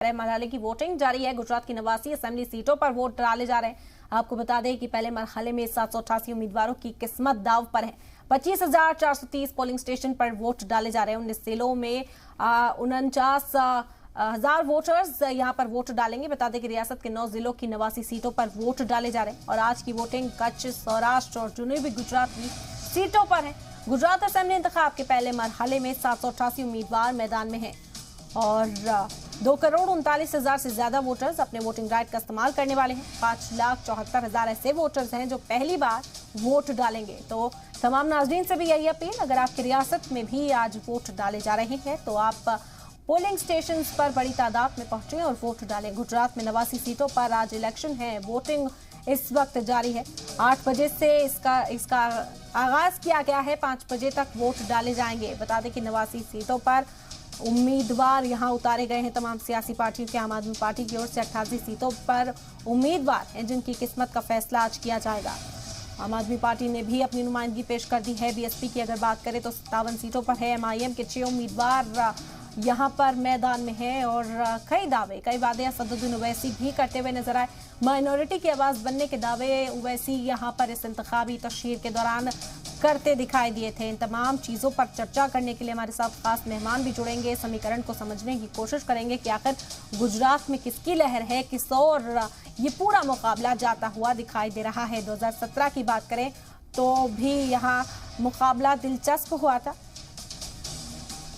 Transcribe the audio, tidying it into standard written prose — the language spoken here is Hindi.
मरहले की वोटिंग जारी है। गुजरात की 89 असेंबली सीटों पर वोट डाले जा रहे हैं। आपको बता दें कि पहले मरहले में 788 उम्मीदवारों की किस्मत दाव पर है। 25,430 पोलिंग स्टेशन पर वोट डाले जा रहे हैं। 19 जिलों में 49,000 वोटर्स यहां पर वोट डालेंगे। बता दें कि रियासत के 9 जिलों की 89 सीटों पर वोट डाले जा रहे हैं और आज की वोटिंग कच्छ, सौराष्ट्र और जुनूबी गुजरात की सीटों पर है। गुजरात असेंबली इंतखाब के पहले मरहले में 788 उम्मीदवार मैदान में हैं और 2,39,000 से ज्यादा वोटर्स अपने वोटिंग राइट का इस्तेमाल करने वाले हैं। 5,74,000 ऐसे वोटर्स हैं जो पहली बार वोट डालेंगे। तो तमाम नाज़रीन से भी यही अपील, अगर आपकी रियासत में भी आज वोट डाले जा रहे हैं तो आप पोलिंग स्टेशन पर बड़ी तादाद में पहुंचे और वोट डालें। गुजरात में 89 सीटों पर आज इलेक्शन है। वोटिंग इस वक्त जारी है। 8 बजे से इसका आगाज किया गया है। 5 बजे तक वोट डाले जाएंगे। बता दें कि 89 सीटों पर उम्मीदवार यहां उतारे गए हैं। तमाम सियासी पार्टियों के आम आदमी पार्टी की ओर से 88 सीटों पर उम्मीदवार हैं जिनकी किस्मत का फैसला आज किया जाएगा। आम आदमी पार्टी ने भी अपनी नुमाइंदगी पेश कर दी है। बीएसपी की अगर बात करें तो 57 सीटों पर है। एमआईएम के 6 उम्मीदवार यहां पर मैदान में हैं और कई वादे असदुद्दीन ओवैसी भी करते हुए नजर आए। माइनॉरिटी की आवाज बनने के दावे ओवैसी यहां पर इस इंतखाबी तशहीर के दौरान करते दिखाई दिए थे। इन तमाम चीज़ों पर चर्चा करने के लिए हमारे साथ खास मेहमान भी जुड़ेंगे। समीकरण को समझने की कोशिश करेंगे कि आखिर गुजरात में किसकी लहर है, किस और ये पूरा मुकाबला जाता हुआ दिखाई दे रहा है। 2017 की बात करें तो भी यहाँ मुकाबला दिलचस्प हुआ था।